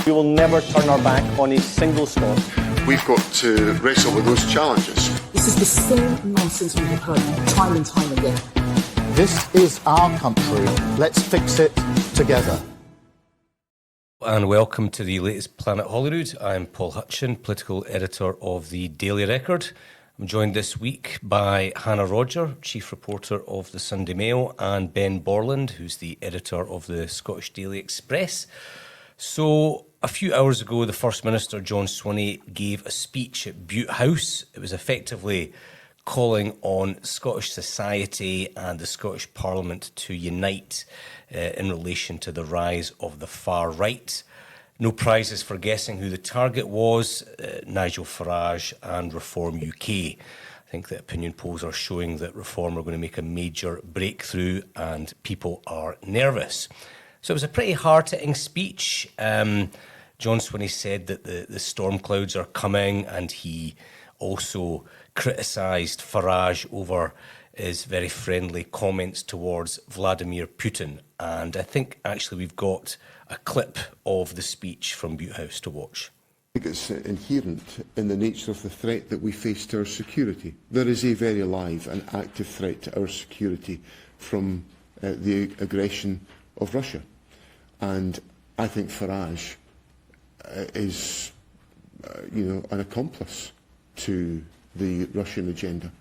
We will never turn our back on a single Scot. We've got to wrestle with those challenges. This is the same nonsense we have heard time and time again. This is our country. Let's fix it together. And welcome to the latest Planet Holyrood. I'm Paul Hutcheon, political editor of the Daily Record. I'm joined this week by Hannah Rodger, chief reporter of the Sunday Mail, and Ben Borland, who's the editor of the Scottish Daily Express. So, a few hours ago, the First Minister, John Swinney, gave a speech at Bute House. It was effectively calling on Scottish society and the Scottish Parliament to unite in relation to the rise of the far right. No prizes for guessing who the target was, Nigel Farage and Reform UK. I think that opinion polls are showing that Reform are going to make a major breakthrough and people are nervous. So it was a pretty hard-hitting speech. John Swinney said that the storm clouds are coming, and he also criticised Farage over his very friendly comments towards Vladimir Putin. And I think actually we've got a clip of the speech from Bute House to watch. I think it's inherent in the nature of the threat that we face to our security. There is a very live and active threat to our security from the aggression of Russia. And I think Farage is, an accomplice to the Russian agenda,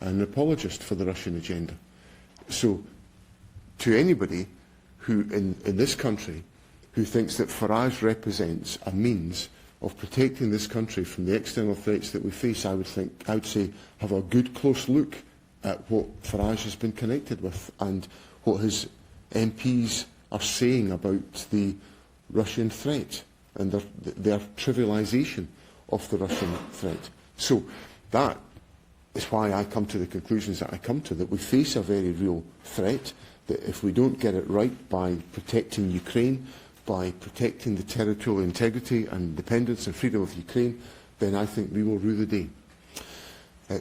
an apologist for the Russian agenda. So, to anybody who, in this country, who thinks that Farage represents a means of protecting this country from the external threats that we face, I would say, have a good close look at what Farage has been connected with and what his MPs are saying about the Russian threat and their trivialisation of the Russian threat. So that is why I come to the conclusions that I come to, that we face a very real threat, that if we don't get it right by protecting Ukraine, by protecting the territorial integrity and independence and freedom of Ukraine, then I think we will rue the day.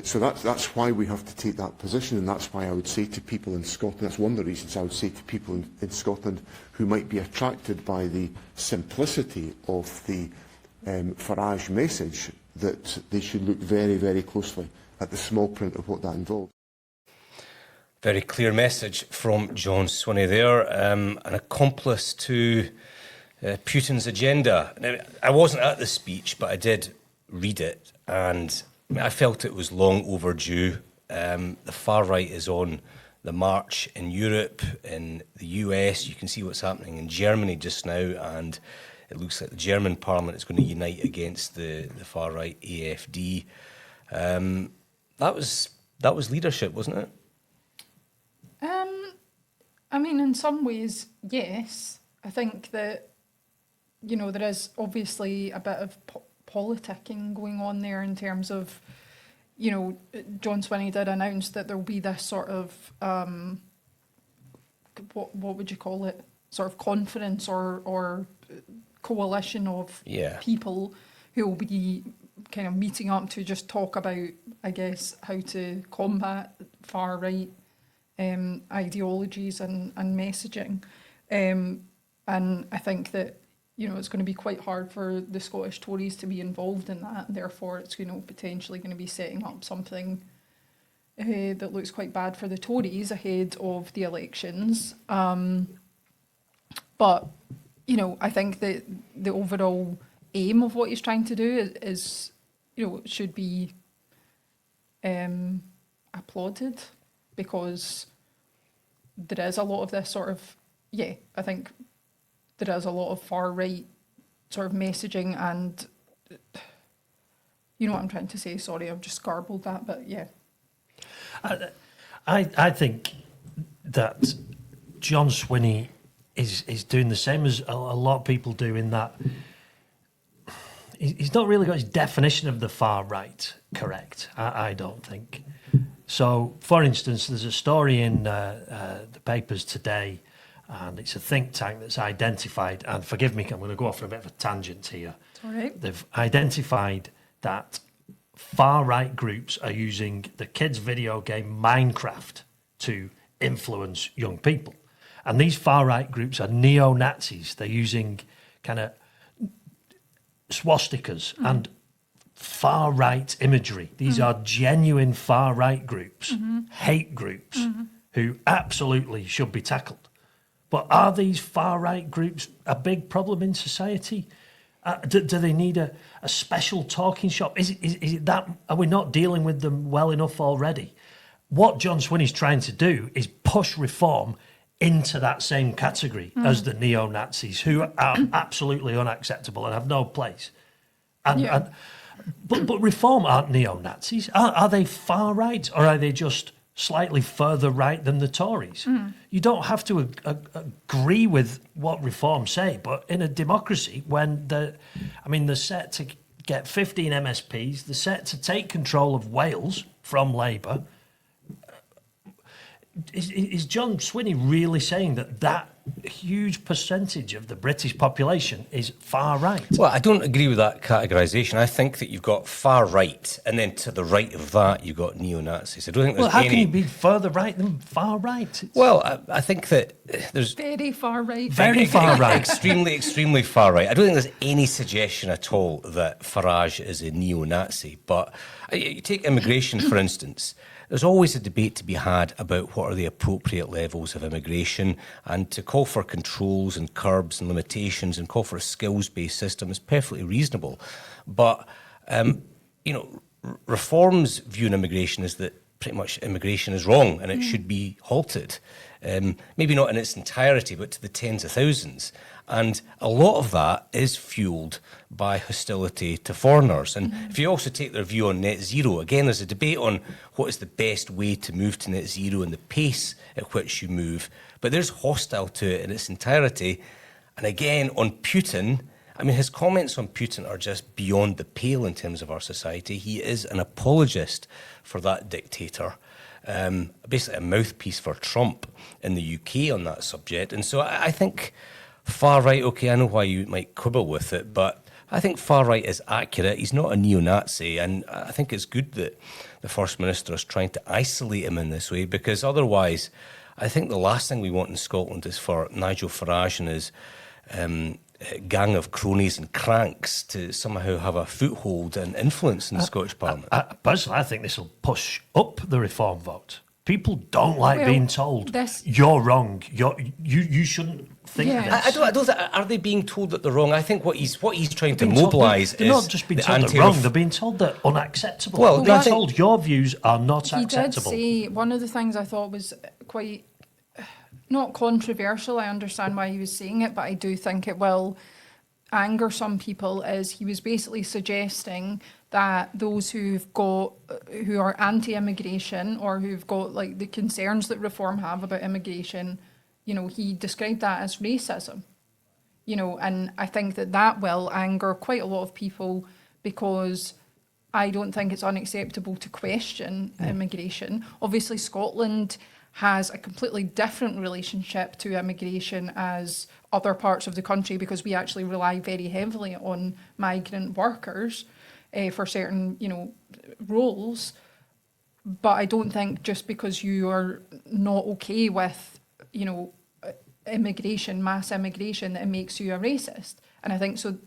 So that's why we have to take that position, and that's why I would say to people in Scotland, that's one of the reasons I would say to people in Scotland who might be attracted by the simplicity of the Farage message, that they should look very, very closely at the small print of what that involves. Very clear message from John Swinney there, an accomplice to Putin's agenda. Now, I wasn't at the speech, but I did read it, and I felt it was long overdue. The far right is on the march in Europe, in the US. You can see what's happening in Germany just now, and it looks like the German Parliament is going to unite against the far right AfD. That was leadership, wasn't it? I mean, in some ways, yes. I think that, there is obviously a bit of politicking going on there in terms of, John Swinney did announce that there will be this sort of, what would you call it? Sort of conference or coalition of people who will be kind of meeting up to just talk about, I guess, how to combat far right ideologies and messaging. And I think that, it's going to be quite hard for the Scottish Tories to be involved in that. Therefore, it's, potentially going to be setting up something that looks quite bad for the Tories ahead of the elections. But, I think that the overall aim of what he's trying to do is should be applauded, because there is a lot of this sort of, I think there is a lot of far right sort of messaging, and you know what I'm trying to say. Sorry, I've just garbled that, but yeah. I think that John Swinney is doing the same as a lot of people do, in that he's not really got his definition of the far right correct, I don't think. So, for instance, there's a story in the papers today, and it's a think tank that's identified, and forgive me, I'm going to go off on a bit of a tangent here. It's all right. They've identified that far-right groups are using the kids' video game Minecraft to influence young people. And these far-right groups are neo-Nazis. They're using kind of swastikas and far-right imagery. These are genuine far-right groups, hate groups, who absolutely should be tackled. But are these far-right groups a big problem in society? Do they need a special talking shop? Is it that? Are we not dealing with them well enough already? What John Swinney's trying to do is push reform into that same category as the neo-Nazis, who are absolutely unacceptable and have no place. But reform aren't neo-Nazis. Are they far right, or are they just slightly further right than the Tories? You don't have to agree with what reform say, but in a democracy, when they're set to get 15 MSPs, they're set to take control of Wales from Labour. Is John Swinney really saying that huge percentage of the British population is far right? Well, I don't agree with that categorisation. I think that you've got far right, and then to the right of that, you've got neo-Nazis. I don't think there's how can you be further right than far right? I think that there's... Very far right. Very far right. Extremely far right. I don't think there's any suggestion at all that Farage is a neo-Nazi. But you take immigration, for instance. There's always a debate to be had about what are the appropriate levels of immigration, and to call for controls and curbs and limitations and call for a skills-based system is perfectly reasonable. But, Reform's view on immigration is that pretty much immigration is wrong and it should be halted. Maybe not in its entirety, but to the tens of thousands. And a lot of that is fuelled by hostility to foreigners. And if you also take their view on net zero, again, there's a debate on what is the best way to move to net zero and the pace at which you move. But there's hostile to it in its entirety. And again, on Putin, his comments on Putin are just beyond the pale in terms of our society. He is an apologist for that dictator. Basically a mouthpiece for Trump in the UK on that subject. And so I think far right, okay, I know why you might quibble with it, but I think far right is accurate. He's not a neo-Nazi, and I think it's good that the First Minister is trying to isolate him in this way, because otherwise I think the last thing we want in Scotland is for Nigel Farage and his gang of cronies and cranks to somehow have a foothold and influence in the Scottish Parliament. Personally, I think this will push up the reform vote. People don't like being told you're wrong. You shouldn't think this. I don't. Are they being told that they're wrong? I think what he's trying to mobilise is they're not just being told they're wrong. They're being told they're unacceptable. Well, they're told your views are not acceptable. He did say one of the things I thought was quite not controversial. I understand why he was saying it, but I do think it will anger some people. Is he was basically suggesting that those who are anti-immigration or who've got like the concerns that reform have about immigration, he described that as racism, and I think that will anger quite a lot of people, because I don't think it's unacceptable to question immigration. Obviously, Scotland has a completely different relationship to immigration as other parts of the country, because we actually rely very heavily on migrant workers for certain, roles. But I don't think just because you are not okay with, immigration, mass immigration, that it makes you a racist. And I think so.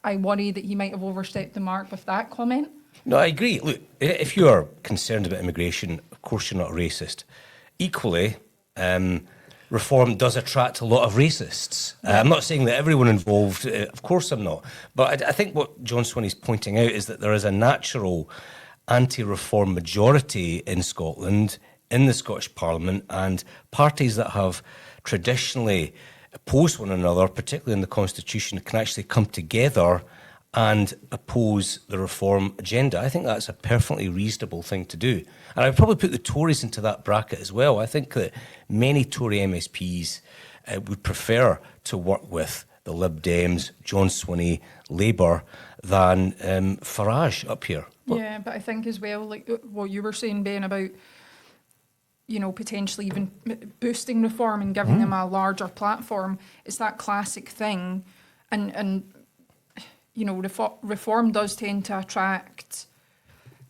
I worry that he might have overstepped the mark with that comment. No, I agree. Look, if you are concerned about immigration, of course you're not a racist. Equally, reform does attract a lot of racists. I'm not saying that everyone involved, of course I'm not. But I think what John Swinney's pointing out is that there is a natural anti-reform majority in Scotland, in the Scottish Parliament, and parties that have traditionally opposed one another, particularly in the Constitution, can actually come together and oppose the reform agenda. I think that's a perfectly reasonable thing to do. And I'd probably put the Tories into that bracket as well. I think that many Tory MSPs would prefer to work with the Lib Dems, John Swinney, Labour, than Farage up here. Yeah, but I think as well, like what you were saying, Ben, about potentially even boosting reform and giving them a larger platform, it's that classic thing. And reform does tend to attract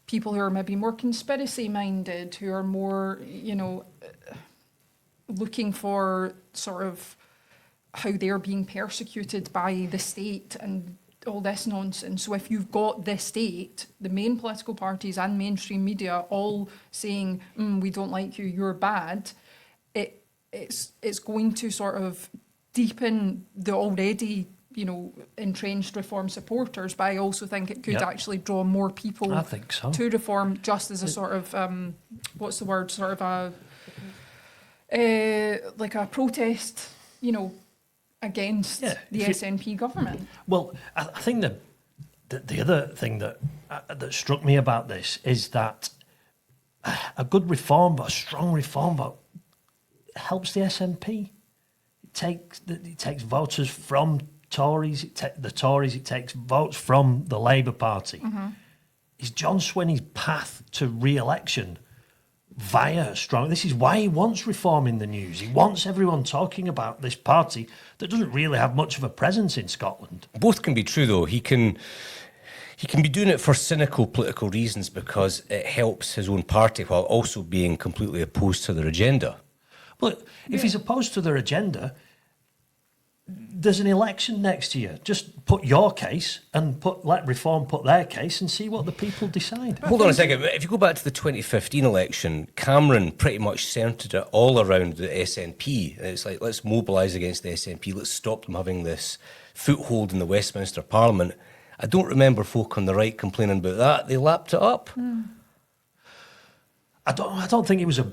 people who are maybe more conspiracy-minded, who are more, looking for sort of how they're being persecuted by the state and all this nonsense. So if you've got the state, the main political parties and mainstream media all saying, we don't like you, you're bad, it's going to sort of deepen the already, entrenched reform supporters, but I also think it could actually draw more people I think so. to reform, just as a sort of, like a protest, against the SNP government. Well, I think the other thing that struck me about this is that a good reform vote, a strong reform vote, helps the SNP. It takes voters from Tories. It takes votes from the Labour Party. Mm-hmm. Is John Swinney's path to re-election via strong? This is why he wants reform in the news. He wants everyone talking about this party that doesn't really have much of a presence in Scotland. Both can be true, though. He can be doing it for cynical political reasons because it helps his own party while also being completely opposed to their agenda. But if he's opposed to their agenda, there's an election next year. Just put your case and let Reform put their case and see what the people decide. Hold on a second. If you go back to the 2015 election, Cameron pretty much centred it all around the SNP. It's like, let's mobilise against the SNP. Let's stop them having this foothold in the Westminster Parliament. I don't remember folk on the right complaining about that. They lapped it up. I don't think it was a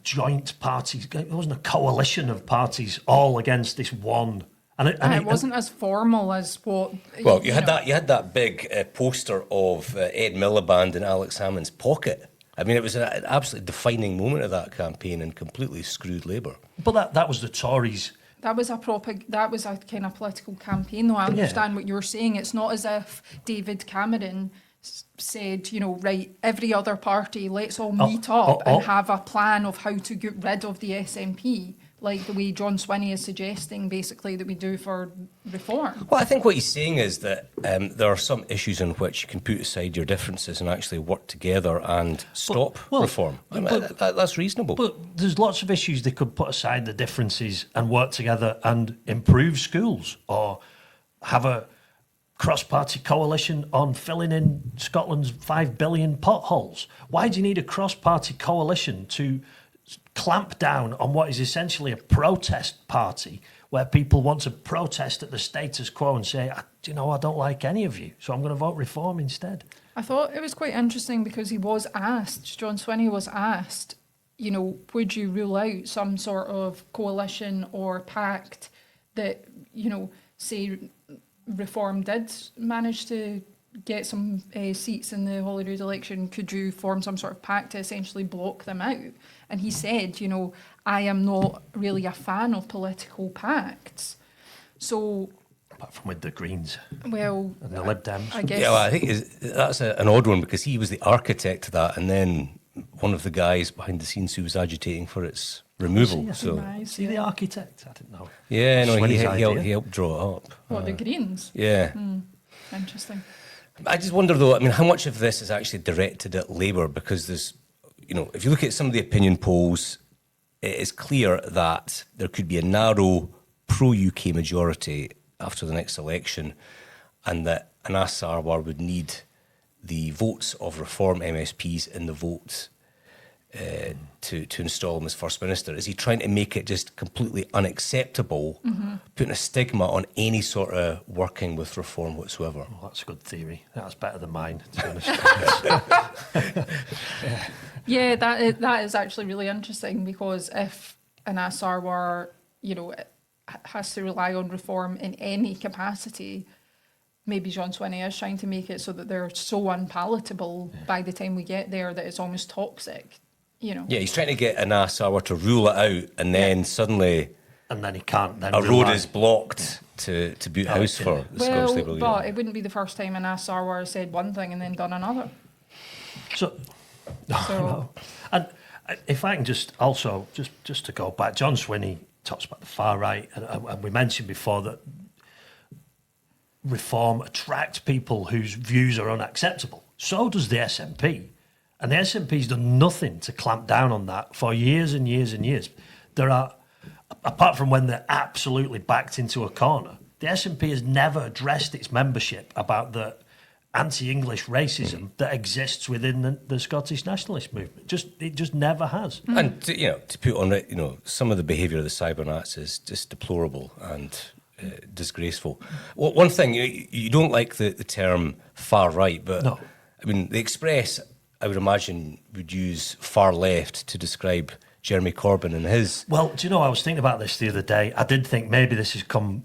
joint party. It wasn't a coalition of parties all against this one. And it wasn't as formal as what. Well, you had that big poster of Ed Miliband in Alex Salmond's pocket. I mean, it was an absolutely defining moment of that campaign and completely screwed Labour. But that was the Tories. That was a kind of political campaign, though. I understand what you're saying. It's not as if David Cameron said, right, every other party, let's all meet up and have a plan of how to get rid of the SNP, like the way John Swinney is suggesting, basically, that we do for reform. Well, I think what he's saying is that there are some issues in which you can put aside your differences and actually work together and stop reform. That's reasonable. But there's lots of issues they could put aside the differences and work together and improve schools or have a cross-party coalition on filling in Scotland's 5 billion potholes. Why do you need a cross-party coalition to clamp down on what is essentially a protest party where people want to protest at the status quo and say, I don't like any of you, so I'm going to vote Reform instead? I thought it was quite interesting because John Swinney was asked, would you rule out some sort of coalition or pact that, say, Reform did manage to get some seats in the Holyrood election? Could you form some sort of pact to essentially block them out? And he said, I am not really a fan of political pacts. So, apart from with the Greens, and the Lib Dems. I guess. Yeah, well, I think that's an odd one because he was the architect of that, and then one of the guys behind the scenes who was agitating for its removal. Is he the architect? I didn't know. Yeah, no, he helped draw it up. What, the Greens? Yeah. Interesting. I just wonder, though, how much of this is actually directed at Labour? Because there's, if you look at some of the opinion polls, it is clear that there could be a narrow pro-UK majority after the next election, and that Anas Sarwar would need the votes of Reform MSPs in the vote to install him as First Minister. Is he trying to make it just completely unacceptable, putting a stigma on any sort of working with Reform whatsoever? Well, that's a good theory. That's better than mine, to be honest. Yeah, that is actually really interesting because if Anas Sarwar, has to rely on Reform in any capacity, maybe John Swinney is trying to make it so that they're so unpalatable by the time we get there that it's almost toxic. Yeah, he's trying to get Anas Sarwar to rule it out, and then suddenly, and then he can't. Then a road is blocked to boot house for the Scottish Labour leader. But it wouldn't be the first time Anas Sarwar said one thing and then done another. No. And if I can just to go back, John Swinney talks about the far right, and we mentioned before that Reform attracts people whose views are unacceptable. So does the SNP. And the SNP's done nothing to clamp down on that for years and years and years. There are, apart from when they're absolutely backed into a corner, the The SNP has never addressed its membership about the anti-English racism that exists within the Scottish nationalist movement. It just never has. And to put on it, some of the behaviour of the cybernats is just deplorable and disgraceful. Well, one thing, you don't like the term far right, but No. I mean, the Express, I would imagine, would use far left to describe Jeremy Corbyn and his. Well, do you know, I was thinking about this the other day. I did think maybe this has come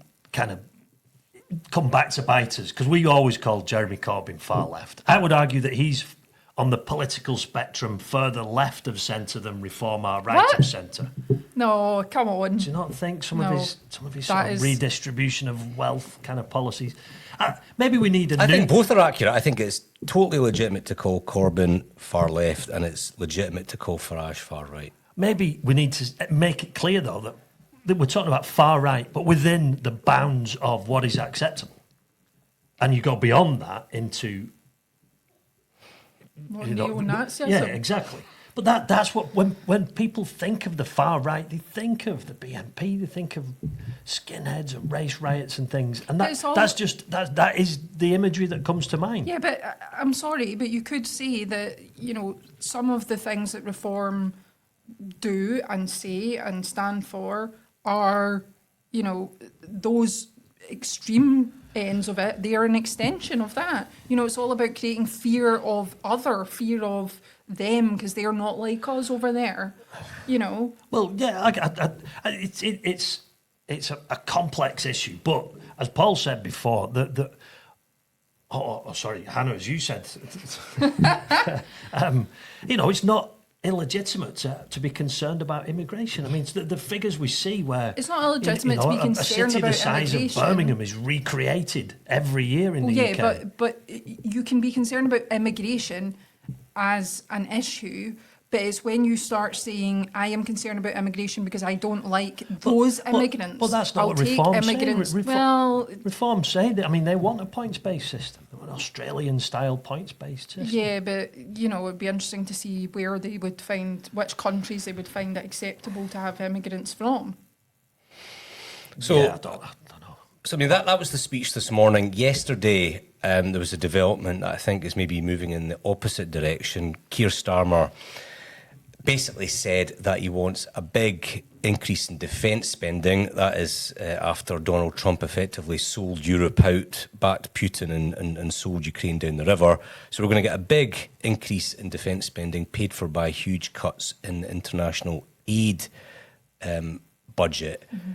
back to bite us, because we always called Jeremy Corbyn far left. I would argue that he's on the political spectrum further left of centre than Reform are right What? of centre. No, come on. Do you not think some No, of his that sort of is- redistribution of wealth kind of policies? Maybe we need a I new. think both are accurate. I think it's totally legitimate to call Corbyn far left, and it's legitimate to call Farage far right. Maybe we need to make it clear, though, that we're talking about far right, but within the bounds of what is acceptable. And you go beyond that into... What, neo-Nazism? Yeah, exactly. But that's what, when people think of the far right, they think of the BNP, they think of skinheads and race riots and things. And that is the imagery that comes to mind. Yeah, but I'm sorry, but you could say that, some of the things that Reform do and say and stand for are, those extreme ends of it. They are an extension of that. It's all about creating fear of them because they're not like us over there. Well, yeah, it's a complex issue, but as Paul said before, sorry, Hannah, as you said, it's not illegitimate to be concerned about immigration. I mean, it's the figures we see where it's not illegitimate to be concerned a city about the size immigration. of Birmingham is recreated every year in the UK. Yeah, but you can be concerned about immigration as an issue, but it's when you start saying, I am concerned about immigration because I don't like those immigrants. Well, that's not I'll what take Reform say. immigrants. Well, Reform say that. I mean, they want a points-based system, an Australian-style points-based system. yeah, but it'd be interesting to see where they would find, which countries they would find it acceptable to have immigrants from. So, Yeah, I don't know. So, I mean, that was the speech this morning. Yesterday, there was a development that I think is maybe moving in the opposite direction. Keir Starmer basically said that he wants a big increase in defence spending. That is after Donald Trump effectively sold Europe out, backed Putin and sold Ukraine down the river. So we're going to get a big increase in defence spending paid for by huge cuts in the international aid budget. Mm-hmm.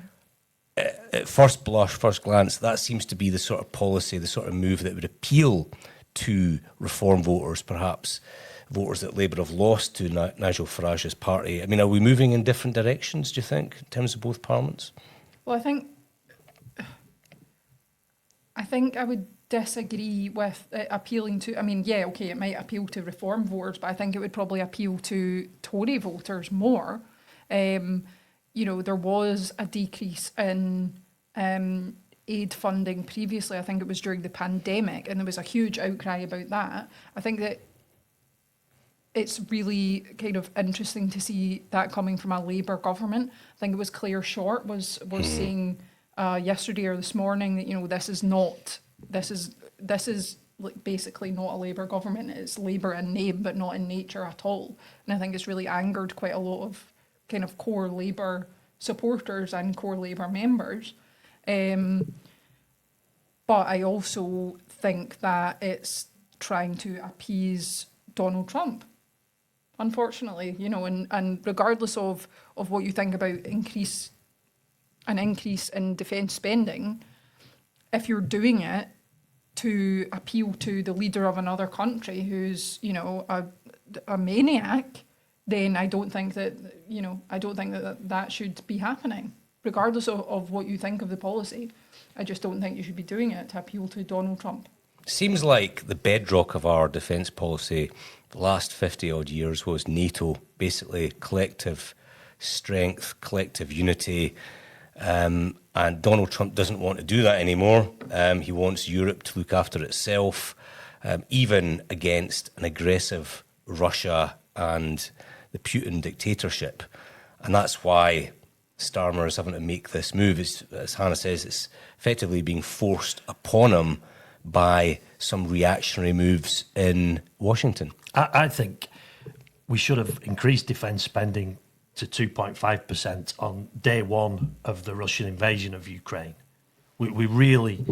At first blush, first glance, that seems to be the sort of policy, the sort of move that would appeal to Reform voters, perhaps voters that Labour have lost to Nigel Farage's party. I mean, are we moving in different directions, do you think, in terms of both parliaments? Well, I think I would disagree with it appealing to, it might appeal to Reform voters, but I think it would probably appeal to Tory voters more. There was a decrease in aid funding previously. I think it was during the pandemic, and there was a huge outcry about that. I think that it's really kind of interesting to see that coming from a Labour government. I think it was Claire Short was saying yesterday or this morning that this is like basically not a Labour government. It's Labour in name but not in nature at all. And I think it's really angered quite a lot of kind of core Labour supporters and core Labour members. But I also think that it's trying to appease Donald Trump, unfortunately, and regardless of what you think about an increase in defence spending, if you're doing it to appeal to the leader of another country who's, a maniac, then I don't think that that should be happening, regardless of what you think of the policy. I just don't think you should be doing it to appeal to Donald Trump. Seems like the bedrock of our defence policy the last 50-odd years was NATO, basically collective strength, collective unity, and Donald Trump doesn't want to do that anymore. He wants Europe to look after itself, even against an aggressive Russia and the Putin dictatorship. And that's why Starmer is having to make this move. As Hannah says, it's effectively being forced upon him by some reactionary moves in Washington. I think we should have increased defence spending to 2.5% on day one of the Russian invasion of Ukraine. We really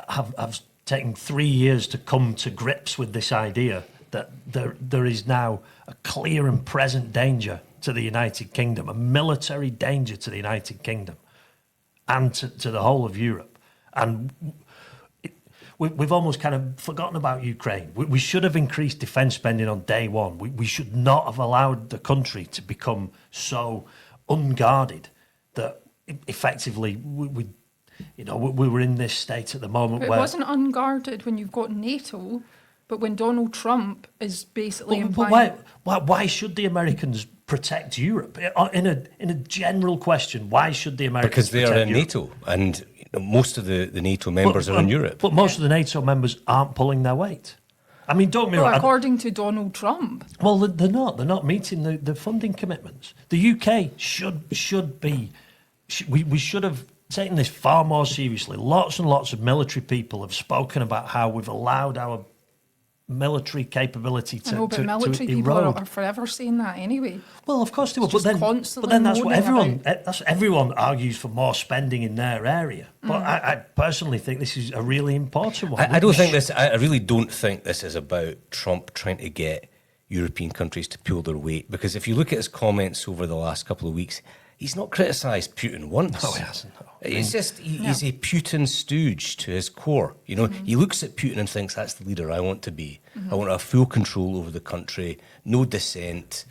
have taken 3 years to come to grips with this idea that there is now a clear and present danger to the United Kingdom, a military danger to the United Kingdom and to the whole of Europe. And we've almost kind of forgotten about Ukraine. We should have increased defence spending on day one. We should not have allowed the country to become so unguarded that effectively we were in this state at the moment But where... it wasn't unguarded when you've got NATO, but when Donald Trump is basically implying... But why should the Americans protect Europe? In a general question, why should the Americans Because they are protect in Europe? NATO, and most of the NATO members are in Europe. But most of the NATO members aren't pulling their weight. I mean, don't get me Well, wrong. according to Donald Trump. Well, they're not. They're not meeting the funding commitments. The UK should be... We should have taken this far more seriously. Lots and lots of military people have spoken about how we've allowed our military capability to I know, but military people erode. are forever saying that anyway. Well, of course they will. Just But constantly then that's what moaning everyone argues for, more spending in their area. But I personally think this is a really important one. I really don't think this is about Trump trying to get European countries to pull their weight, because if you look at his comments over the last couple of weeks, he's not criticised Putin once. No, he hasn't. No. It's just he's a Putin stooge to his core. You know, he looks at Putin and thinks, that's the leader I want to be. I want to have full control over the country, no dissent,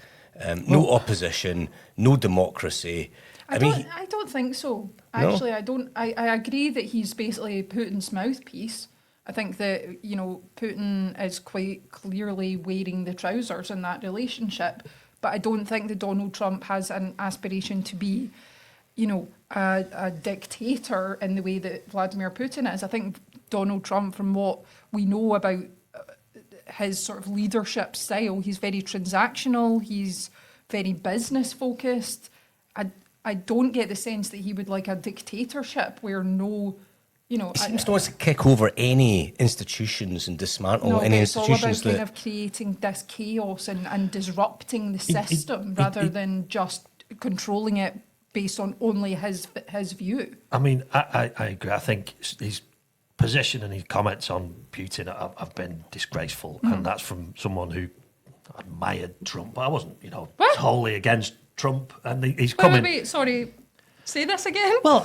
no opposition, no democracy. I don't think so. Actually, I don't. I agree that he's basically Putin's mouthpiece. I think that, Putin is quite clearly wearing the trousers in that relationship. But I don't think that Donald Trump has an aspiration to be, a dictator in the way that Vladimir Putin is. I think Donald Trump, from what we know about his sort of leadership style, he's very transactional, he's very business focused. I don't get the sense that he would like a dictatorship where He seems to want to kick over any institutions and dismantle any institutions. It's all about kind of creating this chaos and disrupting the system rather than just controlling it based on only his view. I mean, I agree. I think his position and his comments on Putin have been disgraceful, and that's from someone who admired Trump. But I wasn't, wholly against Trump, and he's coming. Wait, sorry, say this again. Well.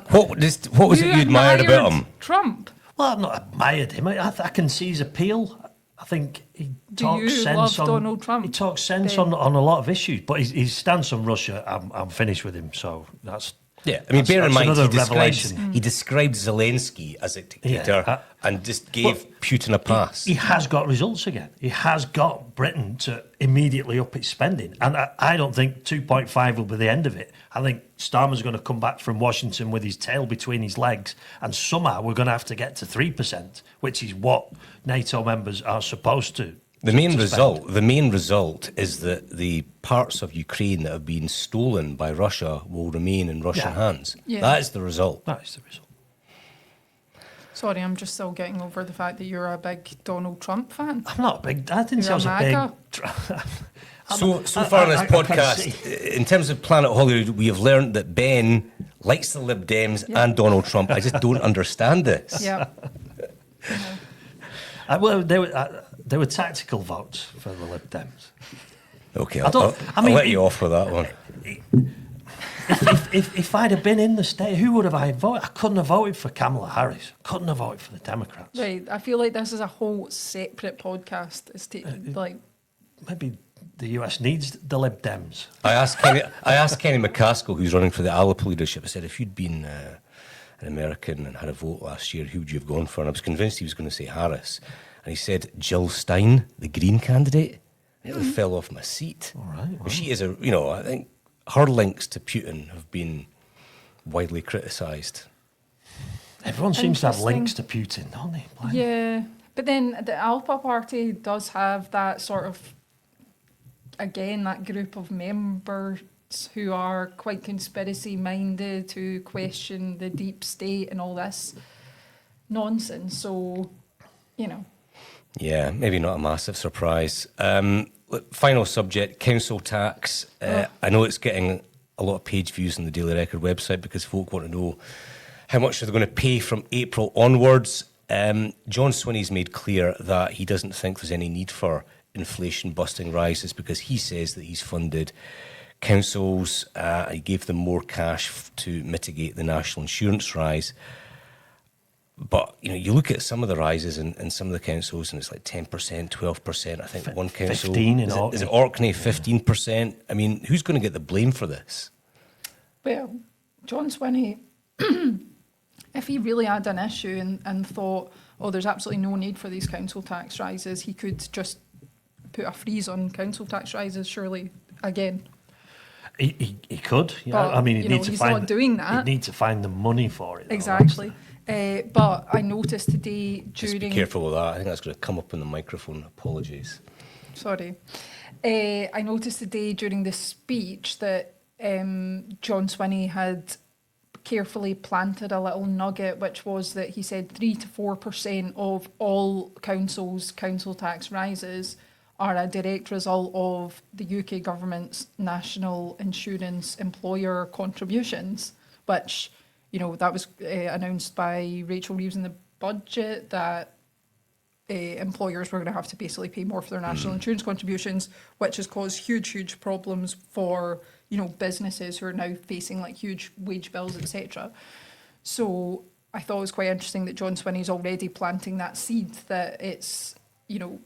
What was it you admired about him? Trump. Well, I've not admired him. I can see his appeal. I think he talks sense love on Donald Trump? He talks sense on a lot of issues, but his stance on Russia, I'm finished with him. So that's Yeah, I mean, bear in mind, revelation. he described Zelensky as a dictator and just gave Putin a pass. He has got results again. He has got Britain to immediately up its spending. And I don't think 2.5 will be the end of it. I think Starmer's going to come back from Washington with his tail between his legs, and somehow we're going to have to get to 3%, which is what NATO members are supposed to. The main result is that the parts of Ukraine that have been stolen by Russia will remain in Russian hands. Yeah. That is the result. That is the result. Sorry, I'm just still getting over the fact that you're a big Donald Trump fan. I'm not a big... I didn't say I You're was a a big... MAGA. So far on this podcast, in terms of Planet Holyrood, we have learned that Ben likes the Lib Dems and Donald Trump. I just don't understand this. Yeah. Well, they were tactical votes for the Lib Dems. Okay, I'll let you off with that one. If I'd have been in the state, who would have I voted? I couldn't have voted for Kamala Harris. Couldn't have voted for the Democrats. Right, I feel like this is a whole separate podcast. It's Maybe the US needs the Lib Dems. I asked Kenny McCaskill, who's running for the Alapa leadership, I said, if you'd been an American and had a vote last year, who would you have gone for? And I was convinced he was going to say Harris. And he said Jill Stein, the Green candidate. I nearly fell off my seat. All right. Well. She is I think her links to Putin have been widely criticised. Everyone seems to have links to Putin, don't they? Like, yeah, but then the Alpha Party does have that sort of again, that group of members who are quite conspiracy minded, who question the deep state and all this nonsense. So, you know. Yeah, maybe not a massive surprise. Final subject, council tax. I know it's getting a lot of page views on the Daily Record website because folk want to know how much they're going to pay from April onwards. John Swinney's made clear that he doesn't think there's any need for inflation-busting rises because he says that he's funded councils. He gave them more cash to mitigate the national insurance rise. But, you know, you look at some of the rises in some of the councils and it's like 10%, 12%. I think one council... 15 in is Orkney. Is it Orkney, 15%? I mean, who's going to get the blame for this? Well, John Swinney, if he really had an issue and thought, oh, there's absolutely no need for these council tax rises, he could just put a freeze on council tax rises, surely, again. He could. Yeah. But, I mean, he'd you know, need to he's find not doing that. He'd need to find the money for it. Though, Exactly. But I noticed today Just during... be careful with that. I think that's going to come up on the microphone. Apologies. Sorry. I noticed today during the speech that John Swinney had carefully planted a little nugget, which was that he said 3 to 4% of all councils' council tax rises are a direct result of the UK government's national insurance employer contributions, which, you know, that was announced by Rachel Reeves in the budget, that employers were going to have to basically pay more for their national insurance contributions, which has caused huge problems for, you know, businesses who are now facing like huge wage bills, etc. So I thought it was quite interesting that John Swinney's already planting that seed that it's, you know,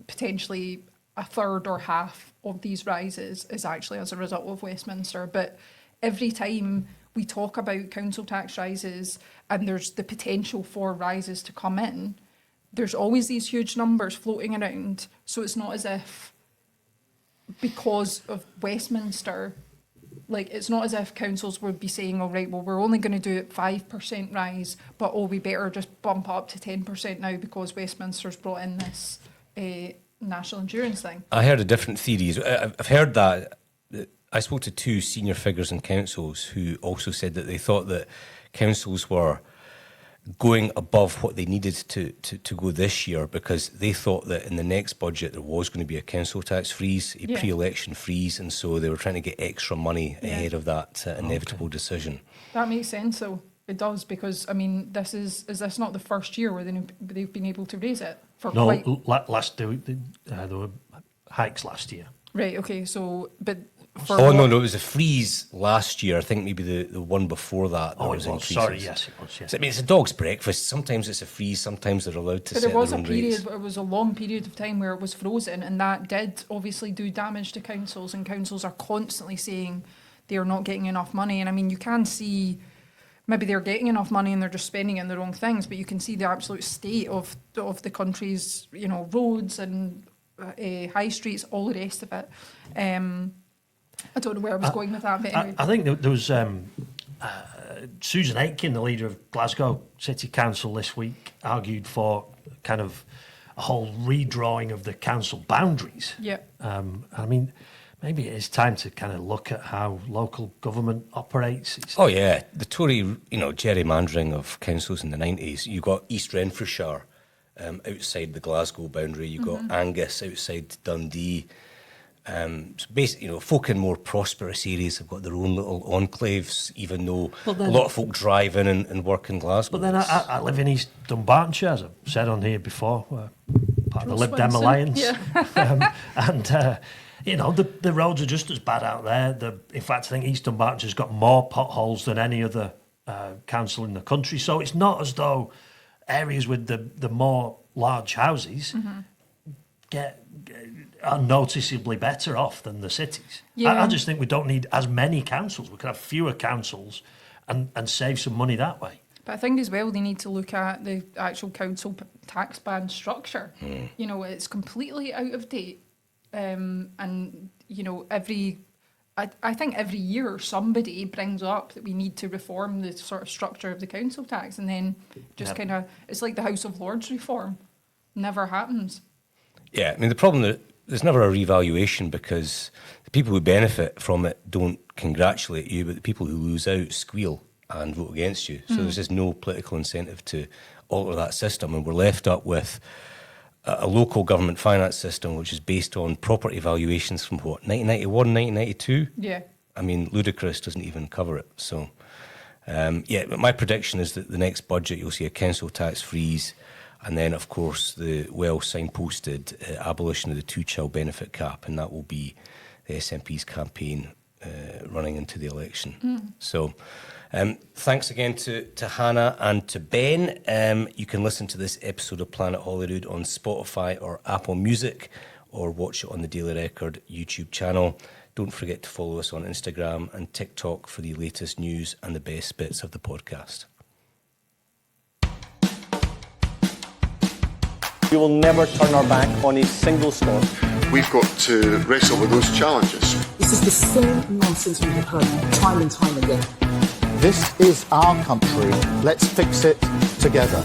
potentially a third or half of these rises is actually as a result of Westminster. But every time we talk about council tax rises and there's the potential for rises to come in, there's always these huge numbers floating around. So it's not as if, because of Westminster, like it's not as if councils would be saying, all right, well, we're only going to do it 5% rise, but oh, we better just bump up to 10% now because Westminster's brought in this national insurance thing. I heard a different theories. I've heard that. I spoke to two senior figures in councils who also said that they thought that councils were going above what they needed to go this year because they thought that in the next budget there was going to be a council tax freeze, a pre-election freeze, and so they were trying to get extra money ahead of that inevitable decision. That makes sense, though. It does, because, I mean, is this not the first year where they've been able to raise it? For last there were hikes last year. Right, okay, so, but... No, it was a freeze last year. I think maybe the one before that. Oh, was it was. increases. Sorry, yes, it was. Yes. So, I mean, it's a dog's breakfast. Sometimes it's a freeze. Sometimes they're allowed to set But there was their a own period, rates. it was a long period of time where it was frozen, and that did obviously do damage to councils, and councils are constantly saying they're not getting enough money. And I mean, you can see maybe they're getting enough money and they're just spending it on the wrong things, but you can see the absolute state of the country's, you know, roads and high streets, all the rest of it. I don't know where I was going with that, but anyway. I think there was Susan Aitken, the leader of Glasgow City Council this week, argued for kind of a whole redrawing of the council boundaries. Yeah. I mean, maybe it is time to kind of look at how local government operates. Oh yeah, the Tory, you know, gerrymandering of councils in the 90s. You got East Renfrewshire outside the Glasgow boundary. You got Angus outside Dundee. So basically, you know, folk in more prosperous areas have got their own little enclaves, even though a lot of folk drive in and work in Glasgow. But then I live in East Dunbartonshire, as I've said on here before, part of the Lib Dem Swenson. Alliance. Yeah. And, you know, the roads are just as bad out there. In fact, I think East Dunbartonshire's got more potholes than any other council in the country. So it's not as though areas with the more large houses are noticeably better off than the cities. Yeah. I just think we don't need as many councils. We could have fewer councils and save some money that way. But I think as well they need to look at the actual council tax band structure. You know, it's completely out of date. And, you know, I think every year somebody brings up that we need to reform the sort of structure of the council tax, and then just kind of, it's like the House of Lords reform. Never happens. Yeah, I mean, the problem that there's never a revaluation, because the people who benefit from it don't congratulate you, but the people who lose out squeal and vote against you. So there's just no political incentive to alter that system, and we're left up with a local government finance system which is based on property valuations from what, 1991, 1992? Yeah. I mean, ludicrous, doesn't even cover it. So, but my prediction is that the next budget you'll see a council tax freeze, and then, of course, the well-signposted abolition of the two-child benefit cap, and that will be the SNP's campaign running into the election. So, thanks again to Hannah and to Ben. You can listen to this episode of Planet Holyrood on Spotify or Apple Music, or watch it on the Daily Record YouTube channel. Don't forget to follow us on Instagram and TikTok for the latest news and the best bits of the podcast. We will never turn our back on a single Scot. We've got to wrestle with those challenges. This is the same nonsense we have heard time and time again. This is our country. Let's fix it together.